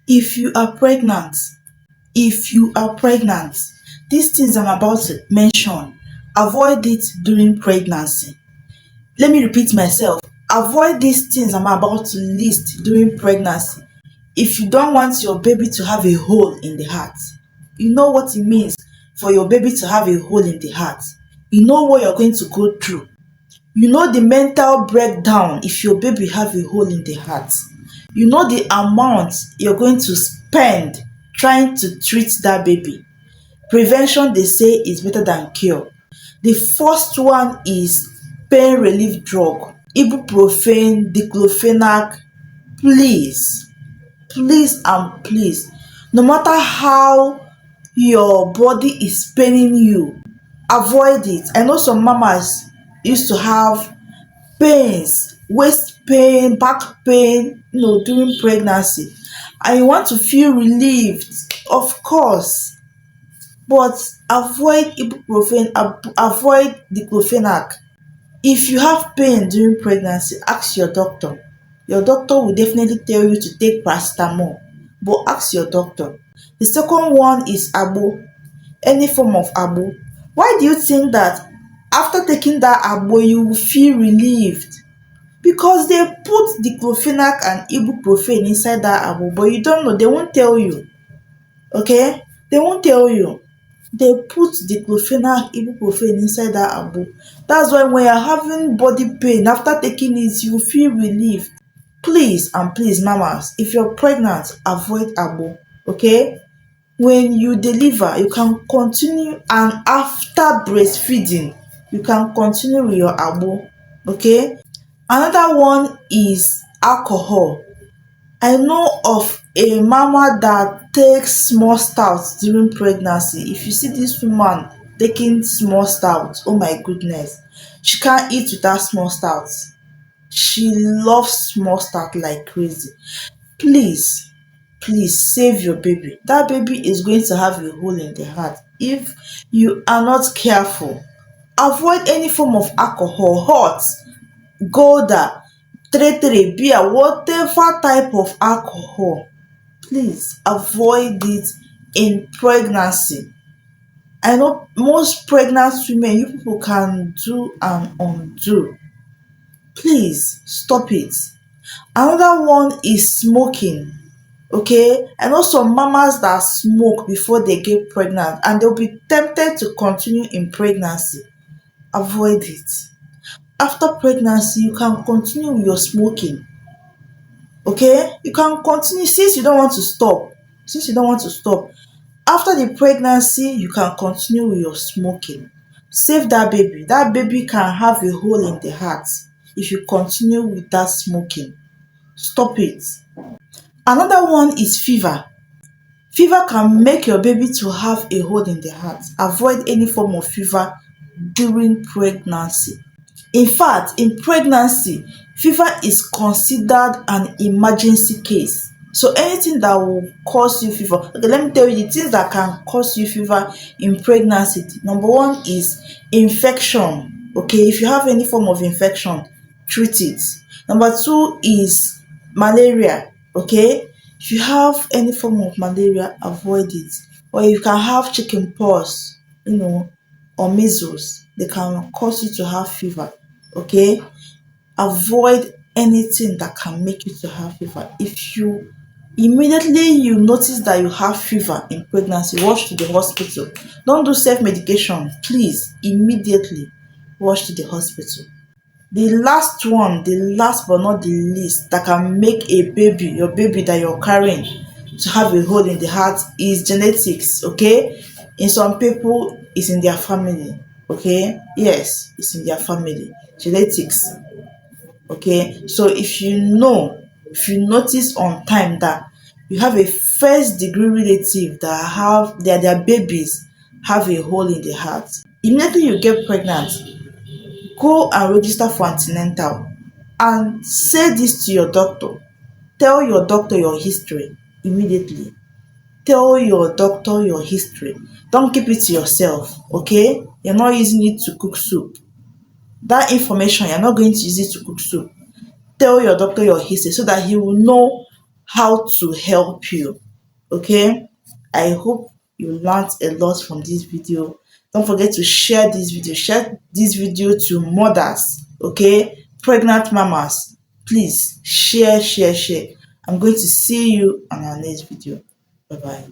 If you are pregnant, if you are pregnant, these things I'm about to mention, avoid it during pregnancy. Let me repeat myself. Avoid these things I'm about to list during pregnancy. If you don't want your baby to have a hole in the heart, you know what it means for your baby to have a hole in the heart. You know what you're going to go through. You know the mental breakdown if your baby have a hole in the heart. You know the amount you're going to spend trying to treat that baby. Prevention, they say, is better than cure. The first one is pain relief drug, ibuprofen, diclofenac. Please, please and please, no matter how your body is paining you, avoid it. I know some mamas used to have pains, waist pain, back pain, during pregnancy, and you want to feel relieved, of course, but avoid ibuprofen, avoid diclofenac. If you have pain during pregnancy, ask your doctor. Your doctor will definitely tell you to take paracetamol, but ask your doctor. The second one is agbo, any form of agbo. Why do you think that after taking that agbo you will feel relieved? Because they put diclofenac and ibuprofen inside that agbo, but you don't know, they won't tell you. Okay, they won't tell you. They put diclofenac, ibuprofen inside that agbo. That's why when you're having body pain after taking it, you feel relief. Please and please, mamas, if you're pregnant, avoid agbo. Okay, when you deliver you can continue, and after breastfeeding you can continue with your agbo. Okay, another one is alcohol. I know of a mama that takes small stout during pregnancy. If you see this woman taking small stout, oh my goodness, she can't eat without small stout. She loves small stout like crazy. Please, please save your baby. That baby is going to have a hole in the heart if you are not careful. Avoid any form of alcohol, hot, Gulder, three, beer, whatever type of alcohol. Please avoid it in pregnancy. I know most pregnant women, you people can do and undo. Please stop it. Another one is smoking. Okay, I know some mamas that smoke before they get pregnant and they'll be tempted to continue in pregnancy. Avoid it. After pregnancy, you can continue with your smoking. Okay, you can continue since you don't want to stop. After the pregnancy you can continue with your smoking. Save that baby. That baby can have a hole in the heart if you continue with that smoking. Stop it. Another one is fever. Fever can make your baby to have a hole in the heart. Avoid any form of fever during pregnancy. In fact, in pregnancy, fever is considered an emergency case. So anything that will cause you fever, okay, let me tell you the things that can cause you fever in pregnancy. Number one is infection. Okay, if you have any form of infection, treat it. Number two is malaria. Okay, if you have any form of malaria, avoid it. Or you can have chicken pox, or measles. They can cause you to have fever. Okay, avoid anything that can make you to have fever. If you immediately you notice that you have fever in pregnancy, rush to the hospital. Don't do self-medication, please. Immediately rush to the hospital. The last one, the last but not the least, that can make a baby, your baby that you're carrying, to have a hole in the heart is genetics. Okay, in some people it's in their family. Okay, yes, it's in their family. Genetics. Okay, so if you notice on time that you have a first degree relative that have their babies have a hole in the heart, immediately you get pregnant, go and register for antenatal and say this to your doctor. Tell your doctor your history immediately. Tell your doctor your history. Don't keep it to yourself. Okay, you're not using it to cook soup. That information, you're not going to use it to cook soup. Tell your doctor your history so that he will know how to help you. Okay, I hope you learned a lot from this video. Don't forget to share this video to mothers, okay, pregnant mamas. Please share. I'm going to see you on our next video. Bye bye.